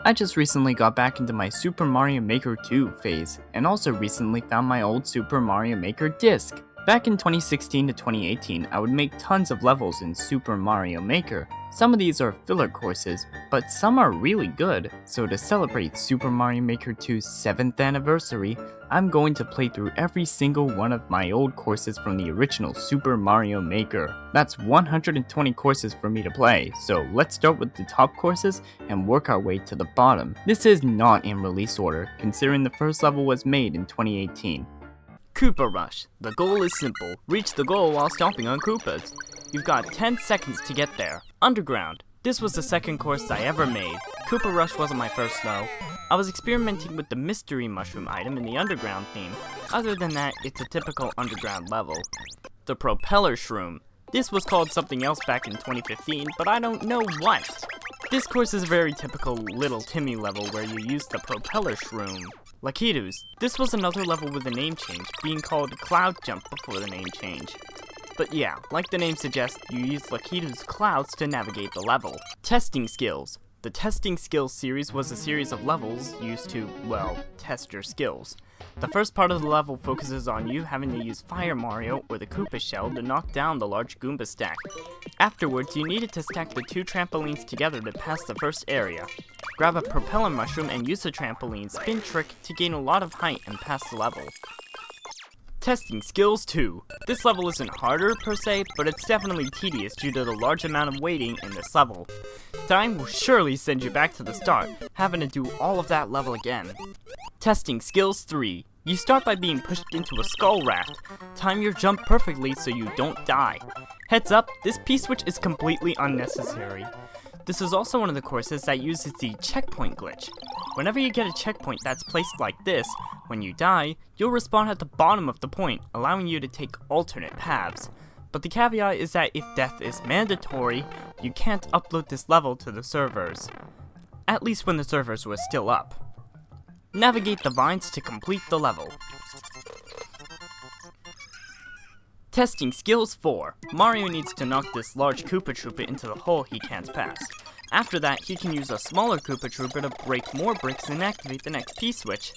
I just recently got back into my Super Mario Maker 2 phase, and also recently found my old Super Mario Maker disc. Back in 2016 to 2018, I would make tons of levels in Super Mario Maker. Some of these are filler courses, but some are really good. So to celebrate Super Mario Maker 2's 7th anniversary, I'm going to play through every single one of my old courses from the original Super Mario Maker. That's 120 courses for me to play, so let's start with the top courses and work our way to the bottom. This is not in release order, considering the first level was made in 2018. Koopa Rush. The goal is simple. Reach the goal while stomping on Koopas. You've got 10 seconds to get there. Underground. This was the second course I ever made. Koopa Rush wasn't my first though. I was experimenting with the mystery mushroom item in the underground theme. Other than that, it's a typical underground level. The Propeller Shroom. This was called something else back in 2015, but I don't know what. This course is a very typical Little Timmy level where you use the Propeller Shroom. Lakitus. This was another level with a name change, being called Cloud Jump before the name change. But yeah, like the name suggests, you use Lakitus clouds to navigate the level. Testing Skills. The Testing Skills series was a series of levels used to, well, test your skills. The first part of the level focuses on you having to use Fire Mario or the Koopa Shell to knock down the large Goomba stack. Afterwards, you needed to stack the two trampolines together to pass the first area. Grab a propeller mushroom and use the trampoline spin trick to gain a lot of height and pass the level. Testing Skills 2. This level isn't harder per se, but it's definitely tedious due to the large amount of waiting in this level. Dying will surely send you back to the start, having to do all of that level again. Testing Skills 3. You start by being pushed into a skull raft. Time your jump perfectly so you don't die. Heads up, this P-switch is completely unnecessary. This is also one of the courses that uses the checkpoint glitch. Whenever you get a checkpoint that's placed like this, when you die, you'll respawn at the bottom of the point, allowing you to take alternate paths. But the caveat is that if death is mandatory, you can't upload this level to the servers. At least when the servers were still up. Navigate the vines to complete the level. Testing Skills 4. Mario needs to knock this large Koopa Troopa into the hole he can't pass. After that, he can use a smaller Koopa Troopa to break more bricks and activate the next P-switch.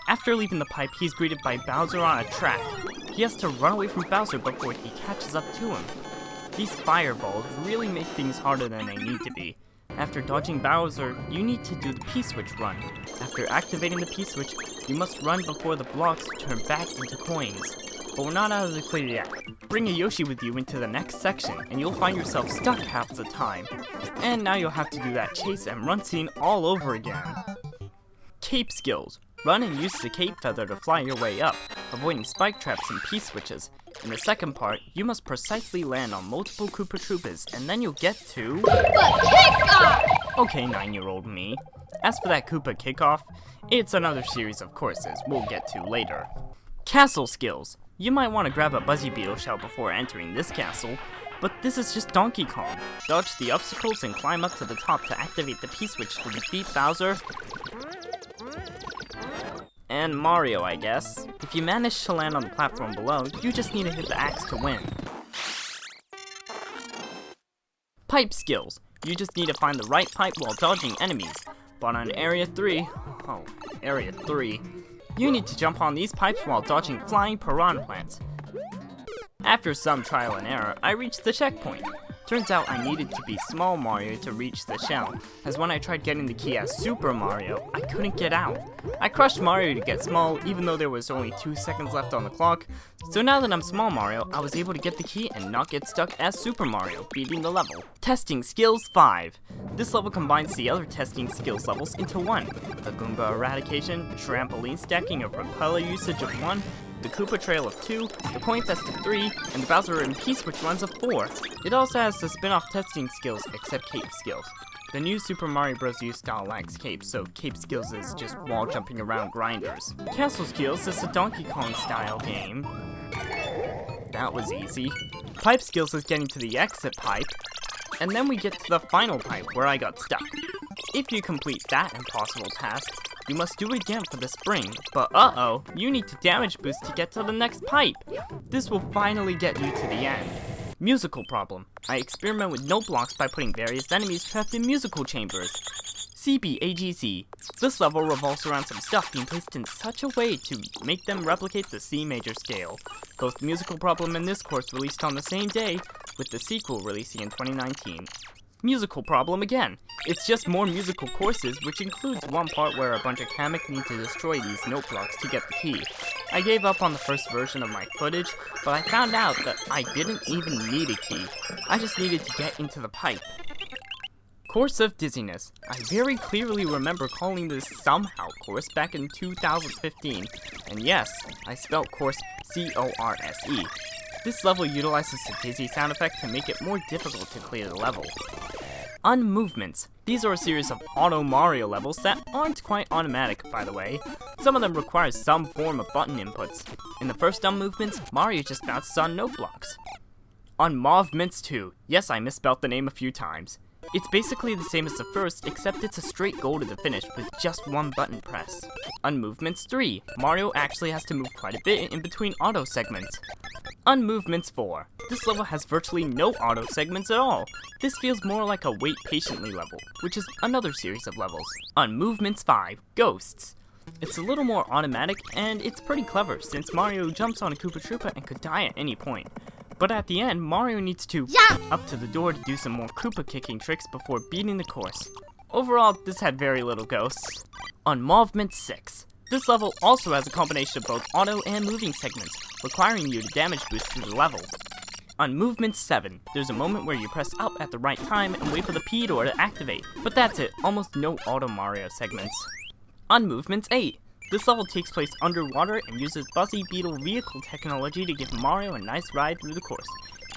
After leaving the pipe, he's greeted by Bowser on a track. He has to run away from Bowser before he catches up to him. These fireballs really make things harder than they need to be. After dodging Bowser, you need to do the P-switch run. After activating the P-switch, you must run before the blocks turn back into coins. But we're not out of the clear yet. Bring a Yoshi with you into the next section, and you'll find yourself stuck half the time. And now you'll have to do that chase and run scene all over again. Cape Skills. Run and use the cape feather to fly your way up, avoiding spike traps and P-switches. In the second part, you must precisely land on multiple Koopa Troopas, and then you'll get to... Koopa Kickoff! Okay, 9-year-old me. As for that Koopa Kickoff, it's another series of courses we'll get to later. Castle Skills. You might want to grab a Buzzy Beetle shell before entering this castle, but this is just Donkey Kong. Dodge the obstacles and climb up to the top to activate the P-switch to defeat Bowser and Mario, I guess. If you manage to land on the platform below, you just need to hit the axe to win. Pipe Skills. You just need to find the right pipe while dodging enemies. But on Area 3, you need to jump on these pipes while dodging flying piranha plants. After some trial and error, I reached the checkpoint. Turns out I needed to be Small Mario to reach the shell, as when I tried getting the key as Super Mario, I couldn't get out. I crushed Mario to get Small, even though there was only 2 seconds left on the clock, so now that I'm Small Mario, I was able to get the key and not get stuck as Super Mario, beating the level. Testing Skills 5. This level combines the other Testing Skills levels into one. The Goomba Eradication, Trampoline Stacking, or Propeller usage of 1, the Koopa Trail of 2, the Coin Fest of 3, and the Bowser and P-switch runs of 4. It also has the spin-off Testing Skills except Cape Skills. The new Super Mario Bros. U style lacks capes, so Cape Skills is just wall jumping around grinders. Castle Skills is a Donkey Kong style game. That was easy. Pipe Skills is getting to the exit pipe, and then we get to the final pipe where I got stuck. If you complete that impossible task, you must do it again for the spring, but uh-oh, you need to damage boost to get to the next pipe. This will finally get you to the end. Musical problem. I experiment with no blocks by putting various enemies trapped in musical chambers. CBAGC. This level revolves around some stuff being placed in such a way to make them replicate the C major scale. Both the Musical Problem and this course released on the same day, with the sequel releasing in 2019. Musical Problem again. It's just more musical courses, which includes one part where a bunch of Kamek need to destroy these note blocks to get the key. I gave up on the first version of my footage, but I found out that I didn't even need a key. I just needed to get into the pipe. Course of Dizziness. I very clearly remember calling this Somehow course back in 2015. And yes, I spelled course C-O-R-S-E. This level utilizes the dizzy sound effect to make it more difficult to clear the level. Unmovements. These are a series of auto Mario levels that aren't quite automatic, by the way. Some of them require some form of button inputs. In the first Unmovements, Mario just bounces on note blocks. Unmovements 2. Yes, I misspelled the name a few times. It's basically the same as the first, except it's a straight goal to the finish with just one button press. Unmovements 3. Mario actually has to move quite a bit in between auto segments. Unmovements 4. This level has virtually no auto segments at all. This feels more like a wait patiently level, which is another series of levels. Unmovements 5. Ghosts. It's a little more automatic, and it's pretty clever since Mario jumps on a Koopa Troopa and could die at any point. But at the end, Mario needs to up to the door to do some more Koopa kicking tricks before beating the course. Overall, this had very little ghosts. Unmovement 6. This level also has a combination of both auto and moving segments, requiring you to damage boost through the level. Unmovement 7. There's a moment where you press up at the right time and wait for the P door to activate, but that's it, almost no auto Mario segments. Unmovements 8. This level takes place underwater and uses Buzzy Beetle vehicle technology to give Mario a nice ride through the course.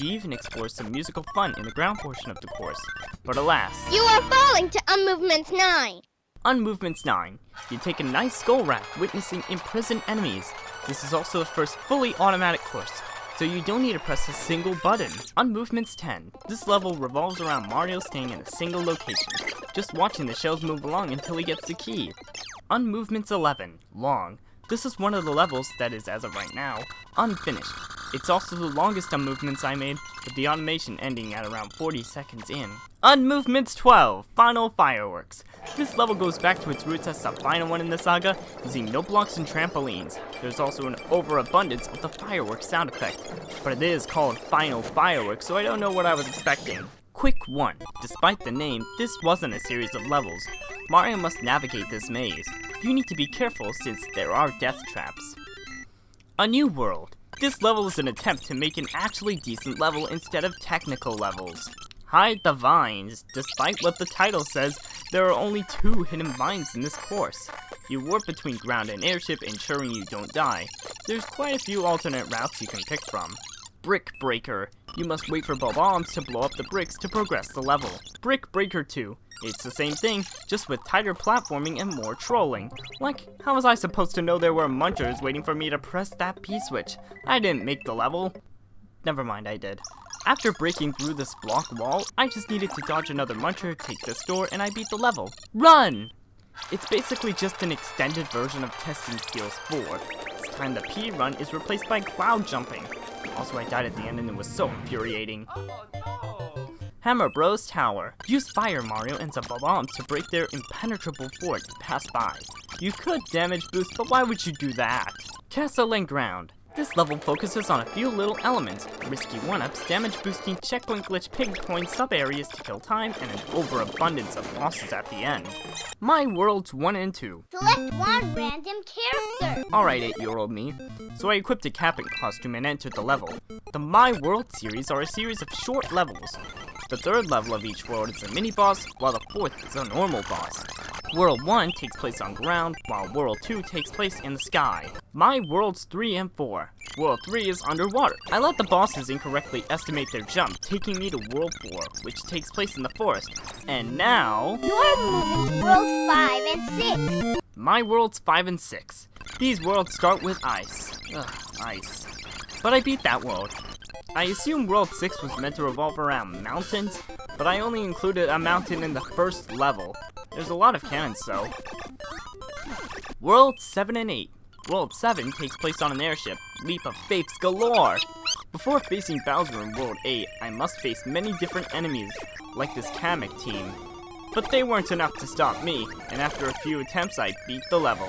He even explores some musical fun in the ground portion of the course. But alas, you are falling to Unmovements 9. Unmovements 9. You take a nice skull wrap, witnessing imprisoned enemies. This is also the first fully automatic course, so you don't need to press a single button. Unmovements 10. This level revolves around Mario staying in a single location, just watching the shells move along until he gets the key. Unmovements 11. Long. This is one of the levels that is, as of right now, unfinished. It's also the longest Unmovements I made, with the automation ending at around 40 seconds in. Unmovements 12. Final Fireworks. This level goes back to its roots as the final one in the saga, using note blocks and trampolines. There's also an overabundance of the fireworks sound effect, but it is called Final Fireworks, so I don't know what I was expecting. Quick 1. Despite the name, this wasn't a series of levels. Mario must navigate this maze. You need to be careful since there are death traps. A New World. This level is an attempt to make an actually decent level instead of technical levels. Hide the vines. Despite what the title says, there are only 2 hidden vines in this course. You warp between ground and airship, ensuring you don't die. There's quite a few alternate routes you can pick from. Brick Breaker. You must wait for bombs to blow up the bricks to progress the level. Brick Breaker 2. It's the same thing, just with tighter platforming and more trolling. Like, how was I supposed to know there were munchers waiting for me to press that P-switch? I didn't make the level. Never mind, I did. After breaking through this block wall, I just needed to dodge another muncher, take this door, and I beat the level. Run! It's basically just an extended version of Testing Skills 4. This time the P-run is replaced by cloud jumping. Also, I died at the end and it was so infuriating. Hammer Bros Tower. Use Fire Mario and some bombs to break their impenetrable fort and pass by. You could damage boost, but why would you do that? Castle and Ground. This level focuses on a few little elements, risky 1-ups, damage boosting, checkpoint glitch, pig coin, sub-areas to kill time, and an overabundance of bosses at the end. My Worlds 1 and 2. Select one random character. Alright, 8-year-old me. So I equipped a Kapping costume and entered the level. The My World series are a series of short levels. The 3rd level of each world is a mini-boss, while the 4th is a normal boss. World 1 takes place on ground, while World 2 takes place in the sky. My Worlds 3 and 4. World 3 is underwater. I let the bosses incorrectly estimate their jump, taking me to World 4, which takes place in the forest. And now... You're moving to Worlds 5 and 6. My Worlds 5 and 6. These worlds start with ice. Ugh, ice. But I beat that world. I assume World 6 was meant to revolve around mountains, but I only included a mountain in the first level. There's a lot of cannons though. World 7 and 8. World 7 takes place on an airship. Leap of faiths galore! Before facing Bowser in World 8, I must face many different enemies, like this Kamek team. but they weren't enough to stop me, and after a few attempts I beat the level.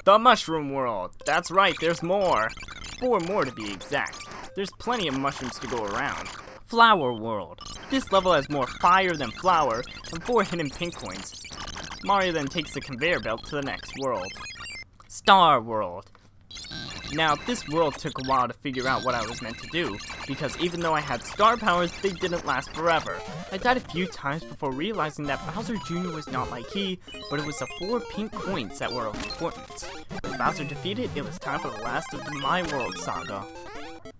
The Mushroom World! That's right, there's more! 4 more to be exact. There's plenty of mushrooms to go around. Flower World. This level has more fire than flour, and 4 hidden pink coins. Mario then takes the conveyor belt to the next world. Star World. Now, this world took a while to figure out what I was meant to do, because even though I had star powers, they didn't last forever. I died a few times before realizing that Bowser Jr. was not my key, but it was the 4 pink coins that were of importance. With Bowser defeated, it was time for the last of the My World saga.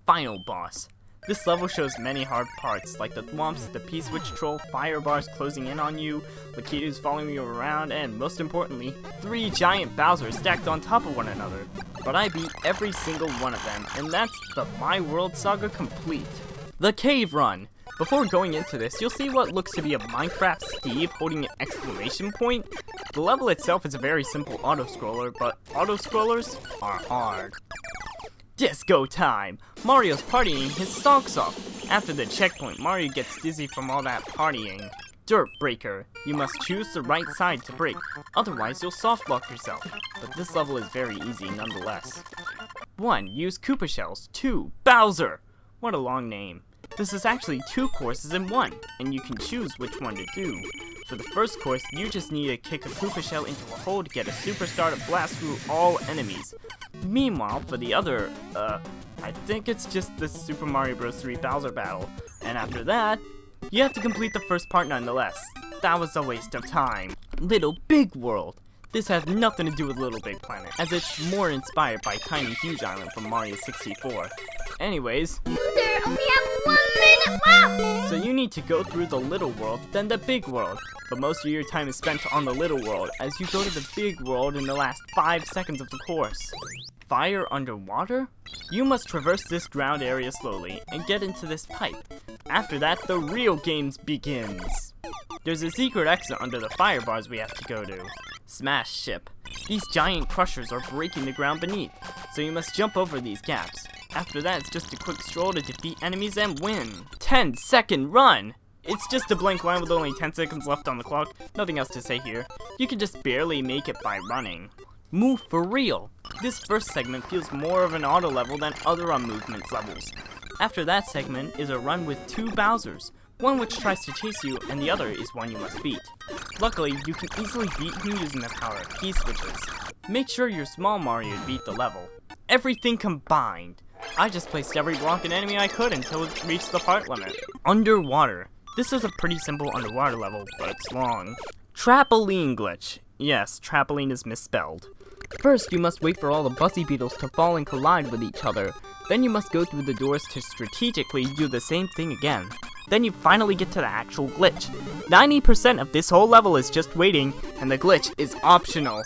Final Boss. This level shows many hard parts, like the thwomps, the P-switch troll, fire bars closing in on you, Lakitus following you around, and most importantly, 3 giant Bowsers stacked on top of one another. But I beat every single one of them, and that's the My World saga complete. The Cave Run! Before going into this, you'll see what looks to be a Minecraft Steve holding an exclamation point. The level itself is a very simple auto-scroller, but auto-scrollers are hard. Disco time! Mario's partying his socks off. After the checkpoint, Mario gets dizzy from all that partying. Dirt Breaker. You must choose the right side to break, otherwise you'll soft block yourself. But this level is very easy nonetheless. 1. Use Koopa Shells. 2. Bowser! What a long name. This is actually 2 courses in one, and you can choose which one to do. For the first course, you just need to kick a Koopa Shell into a hole to get a superstar to blast through all enemies. Meanwhile, for the other, I think it's just the Super Mario Bros. 3 Bowser battle. And after that, you have to complete the first part nonetheless. That was a waste of time. Little Big World. This has nothing to do with Little Big Planet, as it's more inspired by Tiny Huge Island from Mario 64. Anyways, There only have 1 minute left! so you need to go through the Little World, then the Big World. But most of your time is spent on the Little World, as you go to the Big World in the last 5 seconds of the course. Fire underwater? You must traverse this ground area slowly and get into this pipe. After that, the real games begins. There's a secret exit under the fire bars we have to go to. Smash Ship. These giant crushers are breaking the ground beneath, so you must jump over these gaps. After that, it's just a quick stroll to defeat enemies and win. 10-second run! It's just a blank line with only 10 seconds left on the clock. Nothing else to say here. You can just barely make it by running. Move for real! This first segment feels more of an auto level than other Unmovements levels. After that segment is a run with 2 Bowsers, one which tries to chase you and the other is one you must beat. Luckily, you can easily beat him using the power of key switches. Make sure you're small Mario to beat the level. Everything combined! I just placed every block and enemy I could until it reached the part limit. Underwater. This is a pretty simple underwater level, but it's long. Trampoline glitch. Yes, trampoline is misspelled. First, you must wait for all the Buzzy Beetles to fall and collide with each other. Then you must go through the doors to strategically do the same thing again. Then you finally get to the actual glitch. 90% of this whole level is just waiting, and the glitch is optional.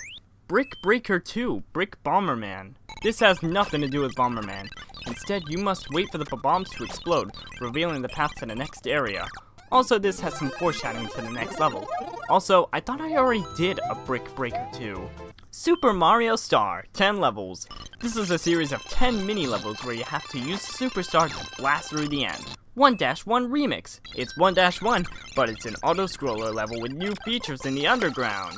Brick Breaker 2, Brick Bomberman. This has nothing to do with Bomberman. Instead, you must wait for the bombs to explode, revealing the path to the next area. Also, this has some foreshadowing to the next level. Also, I thought I already did a Brick Breaker 2. Super Mario Star, 10 levels. This is a series of 10 mini levels where you have to use Superstar to blast through the end. 1-1 Remix. It's 1-1, but it's an auto-scroller level with new features in the underground.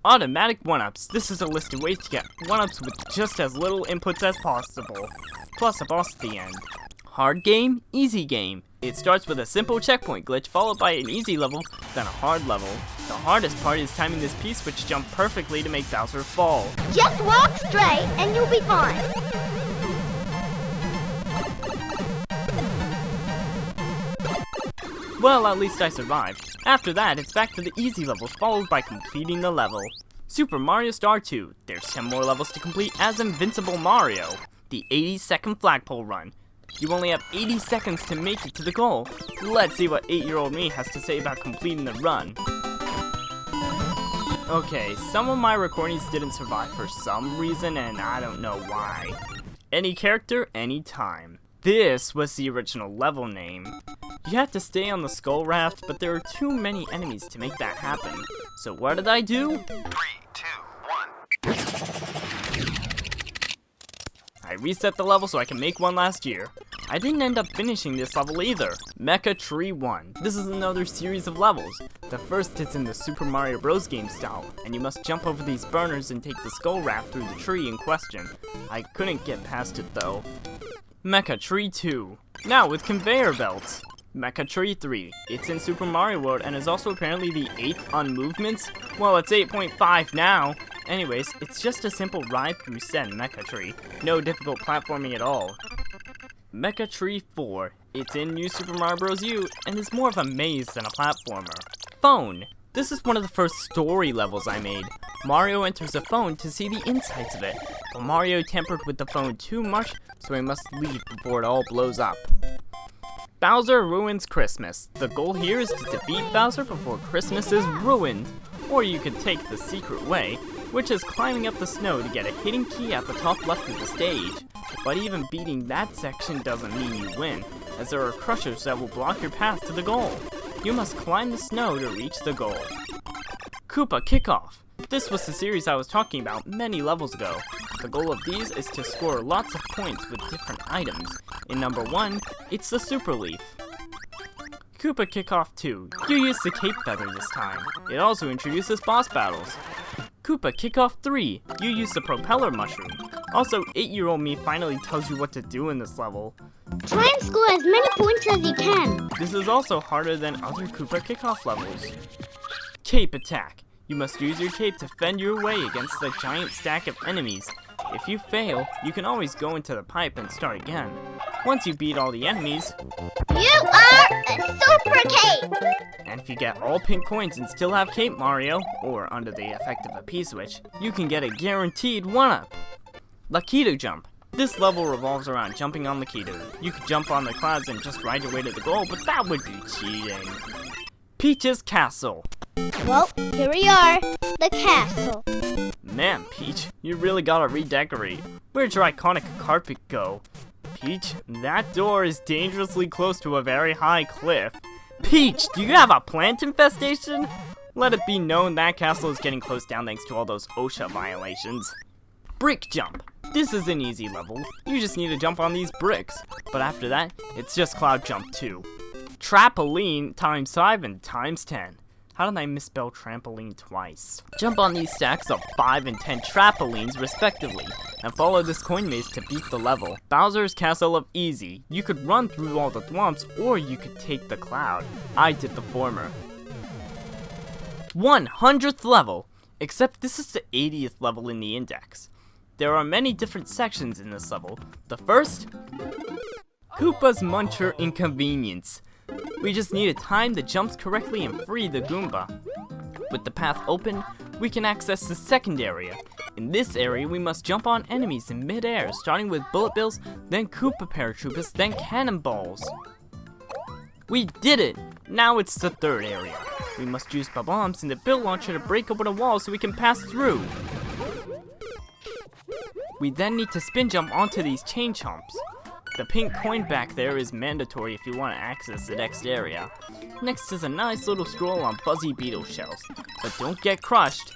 Automatic 1-ups. This is a list of ways to get 1-ups with just as little inputs as possible, plus a boss at the end. Hard game, easy game. It starts with a simple checkpoint glitch followed by an easy level, then a hard level. The hardest part is timing this P-switch jump perfectly to make Bowser fall. Just walk straight and you'll be fine. Well, at least I survived. After that, it's back to the easy levels followed by completing the level. Super Mario Star 2. There's 10 more levels to complete as Invincible Mario. The 80-second flagpole run. You only have 80 seconds to make it to the goal. Let's see what 8-year-old me has to say about completing the run. Okay, some of my recordings didn't survive for some reason and I don't know why. Any character, any time. This was the original level name. You have to stay on the skull raft, but there are too many enemies to make that happen. So what did I do? 3, 2, 1. I reset the level so I can make one last year. I didn't end up finishing this level either. Mecha Tree 1. This is another series of levels. The first is in the Super Mario Bros. Game style, and you must jump over these burners and take the skull raft through the tree in question. I couldn't get past it though. Mecha Tree 2. Now with conveyor belts. Mecha Tree 3. It's in Super Mario World and is also apparently the 8th on movements. Well, it's 8.5 now. Anyways, it's just a simple ride through said Mecha Tree. No difficult platforming at all. Mecha Tree 4. It's in New Super Mario Bros. U and is more of a maze than a platformer. Phone. This is one of the first story levels I made. Mario enters a phone to see the insides of it, but Mario tampered with the phone too much, so he must leave before it all blows up. Bowser Ruins Christmas. The goal here is to defeat Bowser before Christmas is ruined. Or you could take the secret way, which is climbing up the snow to get a hidden key at the top left of the stage. But even beating that section doesn't mean you win, as there are crushers that will block your path to the goal. You must climb the snow to reach the goal. Koopa Kickoff. This was the series I was talking about many levels ago. The goal of these is to score lots of points with different items. In number 1, it's the Super Leaf. Koopa Kickoff 2. You use the Cape Feather this time. It also introduces boss battles. Koopa Kickoff 3. You use the Propeller Mushroom. Also, 8-year-old me finally tells you what to do in this level. Try and score as many points as you can. This is also harder than other Koopa Kickoff levels. Cape Attack. You must use your cape to fend your way against the giant stack of enemies. If you fail, you can always go into the pipe and start again. Once you beat all the enemies, You are a Super Cape. and if you get all pink coins and still have Cape Mario, or under the effect of a P-switch, you can get a guaranteed 1-up. Lakitu Jump. This level revolves around jumping on Lakitu. You could jump on the clouds and just ride your way to the goal, but that would be cheating. Peach's Castle. Well, here we are, the castle. Man, Peach, you really gotta redecorate. Where'd your iconic carpet go? Peach, that door is dangerously close to a very high cliff. Peach, do you have a plant infestation? Let it be known that castle is getting closed down thanks to all those OSHA violations. Brick Jump. This is an easy level. You just need to jump on these bricks. But after that, it's just Cloud Jump 2. Trampoline times 5 and times 10. How did I misspell trampoline twice? Jump on these stacks of 5 and 10 trampolines respectively, and follow this coin maze to beat the level. Bowser's Castle of Easy. You could run through all the thwomps, or you could take the cloud. I did the former. 100th level! Except this is the 80th level in the index. There are many different sections in this level. The first? Koopa's Muncher Inconvenience. We just need to time the jumps correctly and free the Goomba. With the path open, we can access the second area. In this area, we must jump on enemies in mid-air, starting with Bullet Bills, then Koopa Paratroopers, then Cannonballs. We did it! Now it's the third area. We must use bombs in the Bill Launcher to break open a wall so we can pass through. We then need to spin jump onto these chain chomps. The pink coin back there is mandatory if you want to access the next area. Next is a nice little scroll on fuzzy beetle shells, but don't get crushed.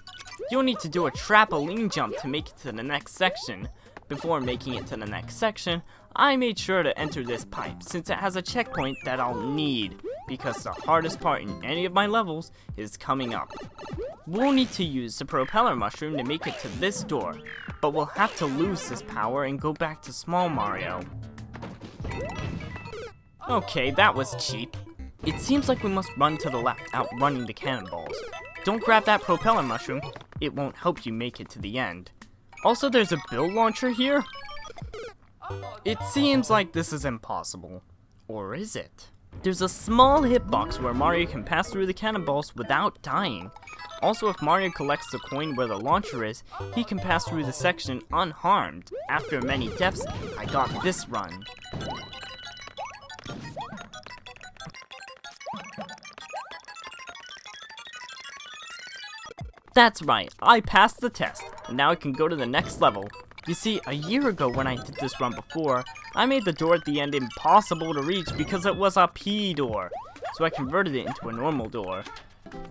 You'll need to do a trampoline jump to make it to the next section. Before making it to the next section, I made sure to enter this pipe since it has a checkpoint that I'll need, because the hardest part in any of my levels is coming up. We'll need to use the Propeller Mushroom to make it to this door, but we'll have to lose this power and go back to Small Mario. Okay, that was cheap. It seems like we must run to the left, outrunning the cannonballs. Don't grab that Propeller Mushroom, it won't help you make it to the end. Also, there's a Bill Launcher here? It seems like this is impossible. Or is it? There's a small hitbox where Mario can pass through the cannonballs without dying. Also, if Mario collects the coin where the launcher is, he can pass through the section unharmed. After many deaths, I got this run. That's right, I passed the test, and now I can go to the next level. You see, a year ago when I did this run before, I made the door at the end impossible to reach because it was a P door, so I converted it into a normal door.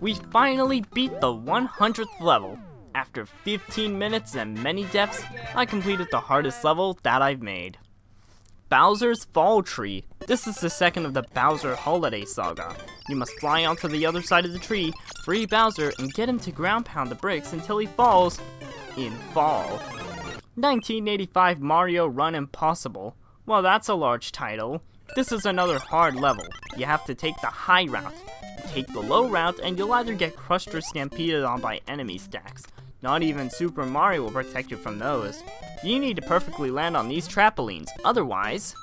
We finally beat the 100th level. After 15 minutes and many deaths, I completed the hardest level that I've made. Bowser's Fall Tree. This is the second of the Bowser Holiday Saga. You must fly onto the other side of the tree, free Bowser, and get him to ground pound the bricks until he falls in fall. 1985 Mario Run Impossible. Well, that's a large title. This is another hard level. You have to take the high route. Take the low route and you'll either get crushed or stampeded on by enemy stacks. Not even Super Mario will protect you from those. You need to perfectly land on these trampolines, otherwise...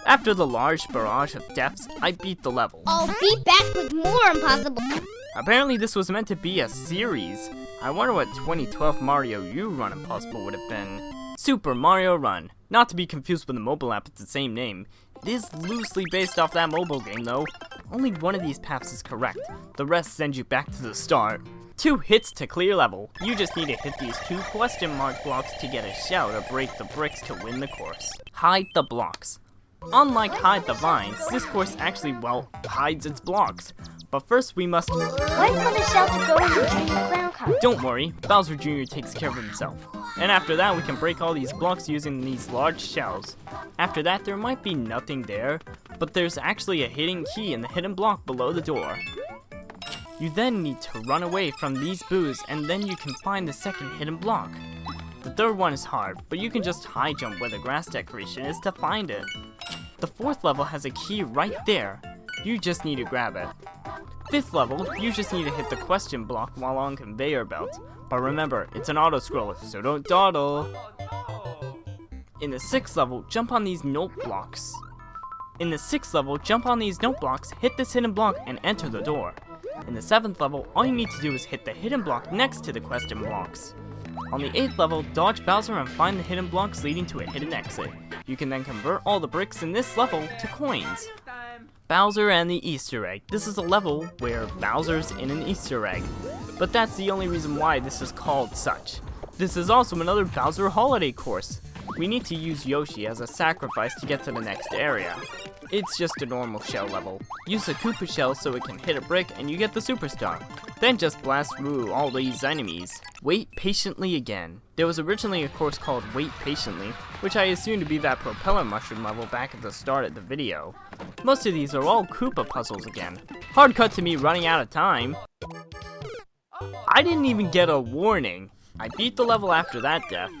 After the large barrage of deaths, I beat the level. I'll be back with more impossible. Apparently this was meant to be a series. I wonder what 2012 Mario U Run Impossible would have been. Super Mario Run. Not to be confused with the mobile app, it's the same name. It is loosely based off that mobile game though. Only one of these paths is correct. The rest sends you back to the start. 2 hits to clear level. You just need to hit these 2 question mark blocks to get a shell to break the bricks to win the course. Hide the blocks. Unlike Hide the Vines, this course actually, well, hides its blocks. But first we must... Wait for the shell to go in the Junior Clown Car. Don't worry, Bowser Jr. takes care of himself. And after that we can break all these blocks using these large shells. After that there might be nothing there, but there's actually a hidden key in the hidden block below the door. You then need to run away from these boos and then you can find the second hidden block. The third one is hard, but you can just high jump where the grass decoration is to find it. The 4th level has a key right there. You just need to grab it. 5th level, you just need to hit the question block while on conveyor belt. But remember, it's an auto-scroller, so don't dawdle. In the 6th level, jump on these note blocks. In the 6th level, jump on these note blocks, hit this hidden block, and enter the door. In the 7th level, all you need to do is hit the hidden block next to the question blocks. On the 8th level, dodge Bowser and find the hidden blocks leading to a hidden exit. You can then convert all the bricks in this level to coins. Bowser and the Easter Egg. This is a level where Bowser's in an Easter egg. But that's the only reason why this is called such. This is also another Bowser holiday course. We need to use Yoshi as a sacrifice to get to the next area. It's just a normal shell level. Use a Koopa shell so it can hit a brick and you get the superstar. Then just blast through all these enemies. Wait patiently again. There was originally a course called Wait Patiently, which I assumed to be that propeller mushroom level back at the start of the video. Most of these are all Koopa puzzles again. Hard cut to me running out of time. I didn't even get a warning. I beat the level after that death.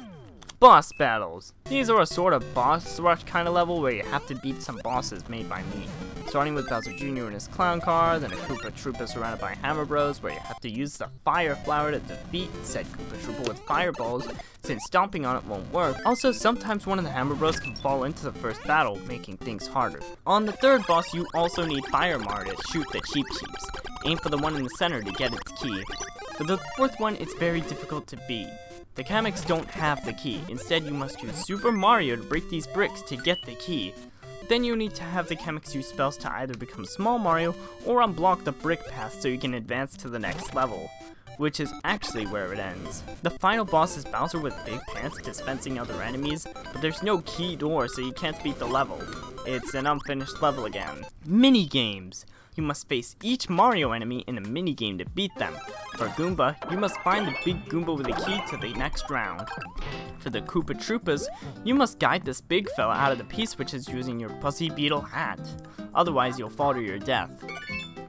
Boss battles. These are a sort of boss rush kind of level where you have to beat some bosses made by me. Starting with Bowser Jr. in his clown car, then a Koopa Troopa surrounded by Hammer Bros where you have to use the Fire Flower to defeat said Koopa Troopa with fireballs, since stomping on it won't work. Also, sometimes one of the Hammer Bros can fall into the first battle, making things harder. On the 3rd boss, you also need Fire Mar to shoot the Cheep Cheeps. Aim for the one in the center to get its key. For the 4th one, it's very difficult to beat. The Kameks don't have the key. Instead, you must use Super Mario to break these bricks to get the key. Then you need to have the Kameks use spells to either become Small Mario or unblock the brick path so you can advance to the next level, which is actually where it ends. The final boss is Bowser with big pants dispensing other enemies, but there's no key door so you can't beat the level. It's an unfinished level again. Mini games. You must face each Mario enemy in a minigame to beat them. For Goomba, you must find the big Goomba with a key to the next round. For the Koopa Troopas, you must guide this big fella out of the P-switches using your Pussy Beetle hat. Otherwise, you'll fall to your death.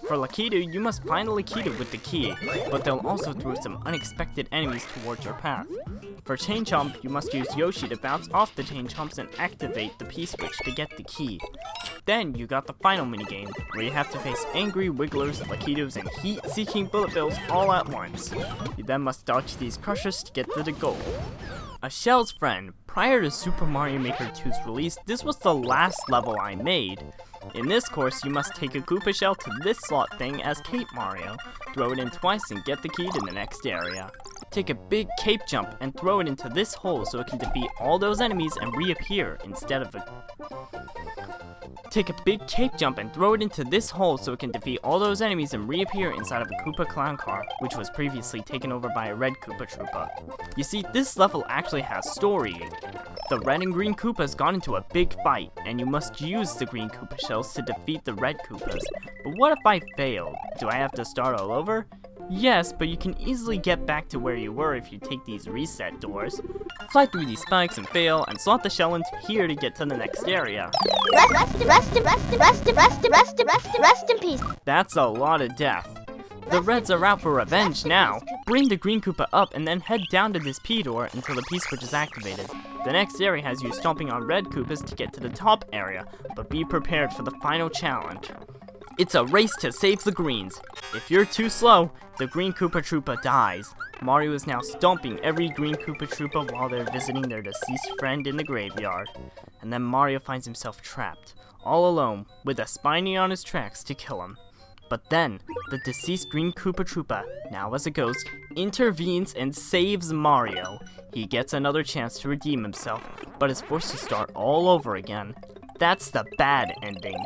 For Lakitu, you must find the Lakitu with the key, but they'll also throw some unexpected enemies towards your path. For Chain Chomp, you must use Yoshi to bounce off the Chain Chomps and activate the P-switch to get the key. Then you got the final minigame, where you have to face angry Wigglers, Lakitus, and heat-seeking Bullet Bills all at once. You then must dodge these crushers to get to the goal. A Shell's Friend. Prior to Super Mario Maker 2's release, this was the last level I made. In this course, you must take a Koopa shell to this slot thing as Cape Mario, throw it in twice and get the key to the next area. Take a big cape jump and throw it into this hole so it can defeat all those enemies and reappear instead of a... Take a big cape jump and throw it into this hole so it can defeat all those enemies and reappear inside of a Koopa Clown Car, which was previously taken over by a red Koopa Troopa. You see, this level actually has story. The red and green Koopas got into a big fight, and you must use the green Koopa shells to defeat the red Koopas. But what if I failed? Do I have to start all over? Yes, but you can easily get back to where you were if you take these reset doors. Fly through these spikes and fail, and slot the shell into here to get to the next area. Rest in peace. That's a lot of death. The Reds are out for revenge now. Bring the Green Koopa up and then head down to this P door until the P switch is activated. The next area has you stomping on Red Koopas to get to the top area, but be prepared for the final challenge. It's a race to save the greens. If you're too slow, the Green Koopa Troopa dies. Mario is now stomping every Green Koopa Troopa while they're visiting their deceased friend in the graveyard. And then Mario finds himself trapped, all alone, with a Spiny on his tracks to kill him. But then, the deceased Green Koopa Troopa, now as a ghost, intervenes and saves Mario. He gets another chance to redeem himself, but is forced to start all over again. That's the bad ending.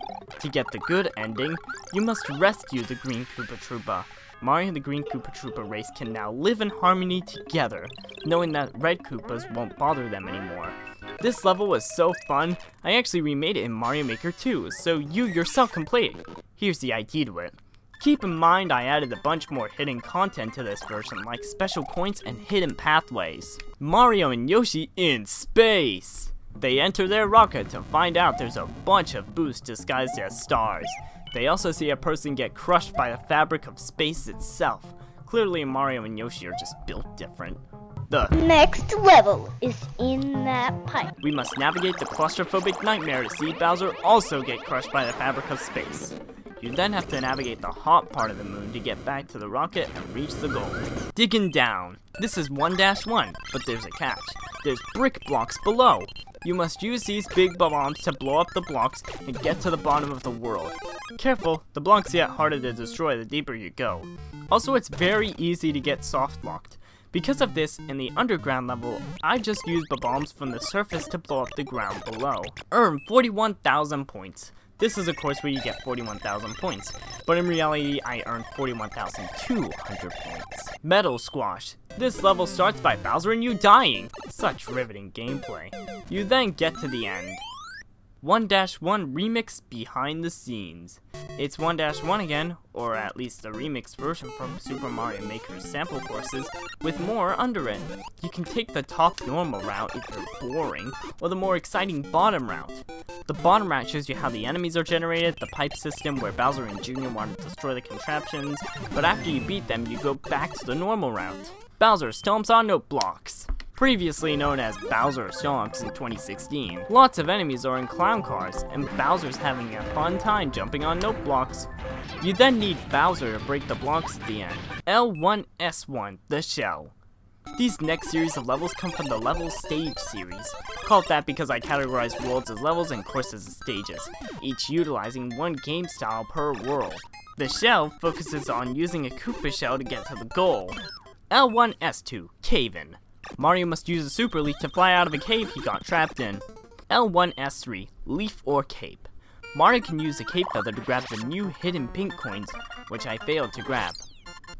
To get the good ending, you must rescue the Green Koopa Troopa. Mario and the Green Koopa Troopa race can now live in harmony together, knowing that Red Koopas won't bother them anymore. This level was so fun, I actually remade it in Mario Maker 2, so you yourself can play it. Here's the ID to it. Keep in mind I added a bunch more hidden content to this version, like special coins and hidden pathways. Mario and Yoshi in space! They enter their rocket to find out there's a bunch of boosts disguised as stars. They also see a person get crushed by the fabric of space itself. Clearly Mario and Yoshi are just built different. Next level is in that pipe. We must navigate the claustrophobic nightmare to see Bowser also get crushed by the fabric of space. You then have to navigate the hot part of the moon to get back to the rocket and reach the goal. Digging down. This is 1-1, but there's a catch. There's brick blocks below. You must use these big bombs to blow up the blocks and get to the bottom of the world. Careful, the blocks get harder to destroy the deeper you go. Also, it's very easy to get soft locked. Because of this, in the underground level, I just used bombs from the surface to blow up the ground below. Earn 41,000 points. This is a course where you get 41,000 points, but in reality, I earned 41,200 points. Metal Squash. This level starts by Bowser and you dying. Such riveting gameplay. You then get to the end. 1-1 Remix Behind the Scenes. It's 1-1 again, or at least a remix version from Super Mario Maker's sample courses, with more under it. You can take the top normal route if you're boring, or the more exciting bottom route. The bottom route shows you how the enemies are generated, the pipe system where Bowser and Jr. want to destroy the contraptions, but after you beat them, you go back to the normal route. Bowser stomps on note blocks. Previously known as Bowser Stomps in 2016. Lots of enemies are in clown cars, and Bowser's having a fun time jumping on note blocks. You then need Bowser to break the blocks at the end. L1S1, the shell. These next series of levels come from the Level Stage series. Called that because I categorize worlds as levels and courses as stages, each utilizing one game style per world. The shell focuses on using a Koopa shell to get to the goal. L1S2, Cave-In. Mario must use a Super Leaf to fly out of a cave he got trapped in. L1S3, Leaf or Cape. Mario can use a cape feather to grab the new hidden pink coins, which I failed to grab.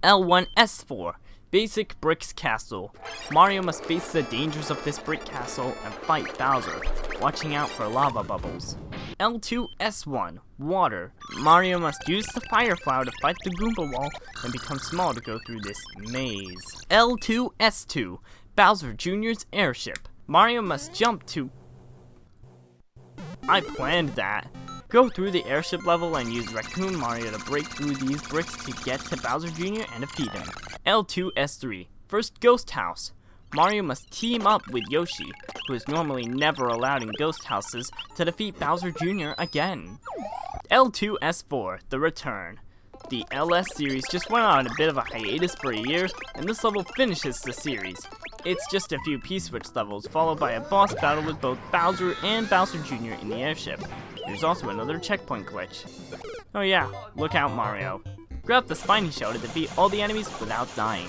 L1S4, Basic Bricks Castle. Mario must face the dangers of this brick castle and fight Bowser, watching out for lava bubbles. L2S1, Water. Mario must use the Fire Flower to fight the Goomba Wall and become small to go through this maze. L2S2, Bowser Jr.'s Airship. Mario must jump to... I planned that. Go through the airship level and use Raccoon Mario to break through these bricks to get to Bowser Jr. and defeat him. L2S3, First Ghost House. Mario must team up with Yoshi, who is normally never allowed in ghost houses, to defeat Bowser Jr. again. L2S4, The Return. The LS series just went on a bit of a hiatus for a year, and this level finishes the series. It's just a few P-switch levels, followed by a boss battle with both Bowser and Bowser Jr. in the airship. There's also another checkpoint glitch. Oh yeah, look out Mario. Grab the Spiny Shell to defeat all the enemies without dying.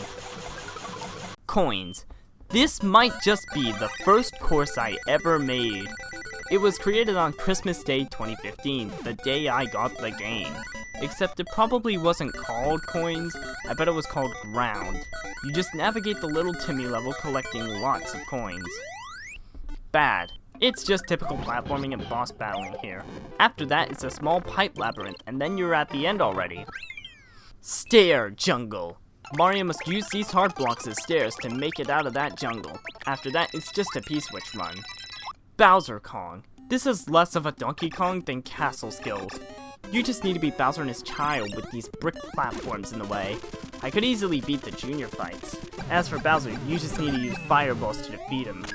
Coins. This might just be the first course I ever made. It was created on Christmas Day 2015, the day I got the game. Except it probably wasn't called Coins, I bet it was called Ground. You just navigate the Little Timmy level collecting lots of coins. Bad. It's just typical platforming and boss battling here. After that, it's a small pipe labyrinth, and then you're at the end already. Stair Jungle. Mario must use these hard blocks as stairs to make it out of that jungle. After that, it's just a P-switch run. Bowser Kong. This is less of a Donkey Kong than castle skills. You just need to beat Bowser and his child with these brick platforms in the way. I could easily beat the junior fights. As for Bowser, you just need to use fireballs to defeat him.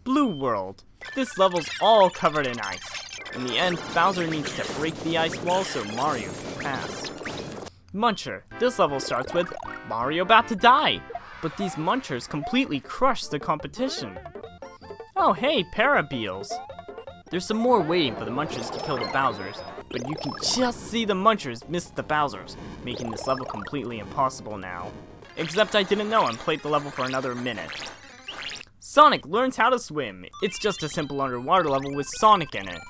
Blue World. This level's all covered in ice. In the end, Bowser needs to break the ice wall so Mario can pass. Muncher. This level starts with Mario about to die, but these Munchers completely crush the competition. Oh hey, Parabeals. There's some more waiting for the Munchers to kill the Bowsers, but you can just see the Munchers miss the Bowsers, making this level completely impossible now. Except I didn't know and played the level for another minute. Sonic learns how to swim. It's just a simple underwater level with Sonic in it.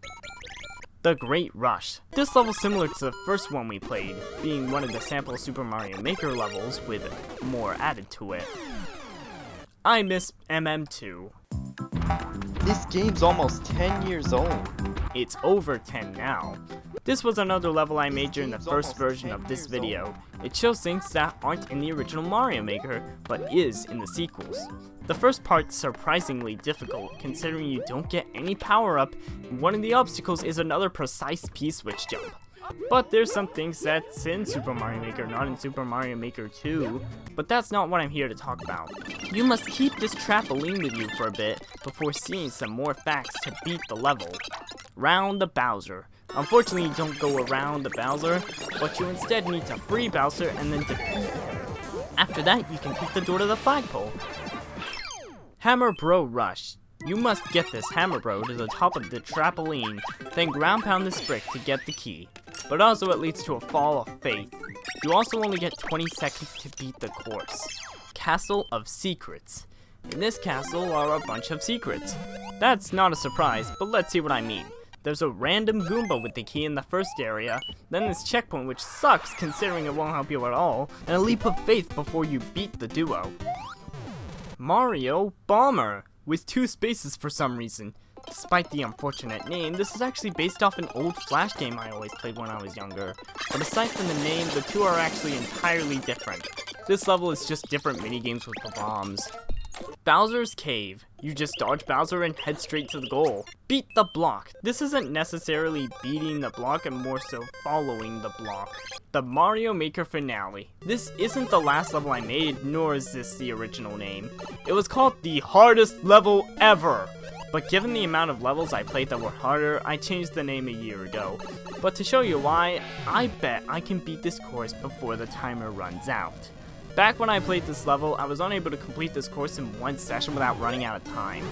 The Great Rush. This level's similar to the first one we played, being one of the sample Super Mario Maker levels with more added to it. I miss MM2. This game's almost 10 years old. It's over 10 now. This was another level I made during the first version of this video. It shows things that aren't in the original Mario Maker, but is in the sequels. The first part's surprisingly difficult, considering you don't get any power-up, and one of the obstacles is another precise P-switch jump. But there's some things that's in Super Mario Maker, not in Super Mario Maker 2, but that's not what I'm here to talk about. You must keep this trampoline with you for a bit before seeing some more facts to beat the level. Round the Bowser. Unfortunately, you don't go around the Bowser, but you instead need to free Bowser and then defeat him. After that, you can take the door to the flagpole. Hammer Bro Rush. You must get this Hammer Bro to the top of the trampoline, then ground pound this brick to get the key. But also it leads to a fall of faith. You also only get 20 seconds to beat the course. Castle of Secrets. In this castle are a bunch of secrets. That's not a surprise, but let's see what I mean. There's a random Goomba with the key in the first area, then this checkpoint which sucks considering it won't help you at all, and a leap of faith before you beat the duo. Mario Bomber, with 2 spaces for some reason. Despite the unfortunate name, this is actually based off an old Flash game I always played when I was younger. But aside from the name, the two are actually entirely different. This level is just different minigames with the bombs. Bowser's Cave. You just dodge Bowser and head straight to the goal. Beat the block. This isn't necessarily beating the block and more so following the block. The Mario Maker Finale. This isn't the last level I made, nor is this the original name. It was called the hardest level ever. But given the amount of levels I played that were harder, I changed the name a year ago. But to show you why, I bet I can beat this course before the timer runs out. Back when I played this level, I was unable to complete this course in one session without running out of time.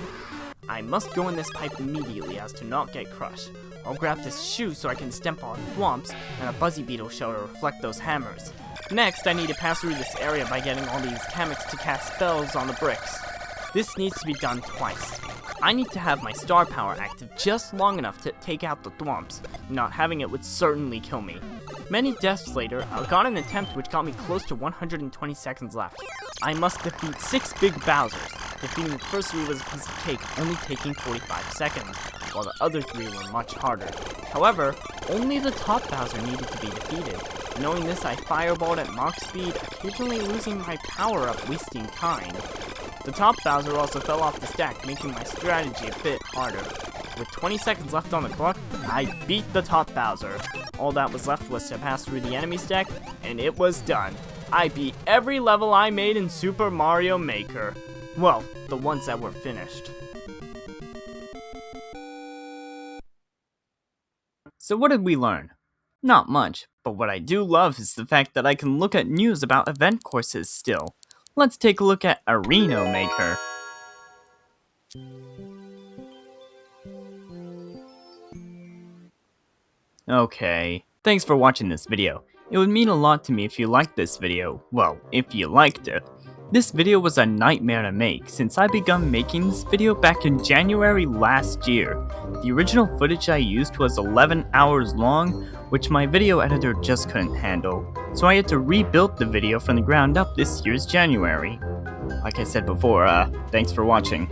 I must go in this pipe immediately as to not get crushed. I'll grab this shoe so I can stamp on thwomps and a Buzzy Beetle shell to reflect those hammers. Next, I need to pass through this area by getting all these Kameks to cast spells on the bricks. This needs to be done twice. I need to have my star power active just long enough to take out the thwomps. Not having it would certainly kill me. Many deaths later, I got an attempt which got me close to 120 seconds left. I must defeat 6 big Bowsers. Defeating the first 3 was a piece of cake, only taking 45 seconds, while the other 3 were much harder. However, only the top Bowser needed to be defeated. Knowing this, I fireballed at Mach speed, occasionally losing my power-up, wasting time. The top Bowser also fell off the stack, making my strategy a bit harder. With 20 seconds left on the clock, I beat the top Bowser. All that was left was to pass through the enemy stack, and it was done. I beat every level I made in Super Mario Maker. Well, the ones that were finished. So what did we learn? Not much, but what I do love is the fact that I can look at news about event courses still. Let's take a look at Areno Maker. Okay, thanks for watching this video. It would mean a lot to me if you liked this video. Well, if you liked it. This video was a nightmare to make since I begun making this video back in January last year. The original footage I used was 11 hours long, which my video editor just couldn't handle. So I had to rebuild the video from the ground up this year's January. Like I said before, thanks for watching.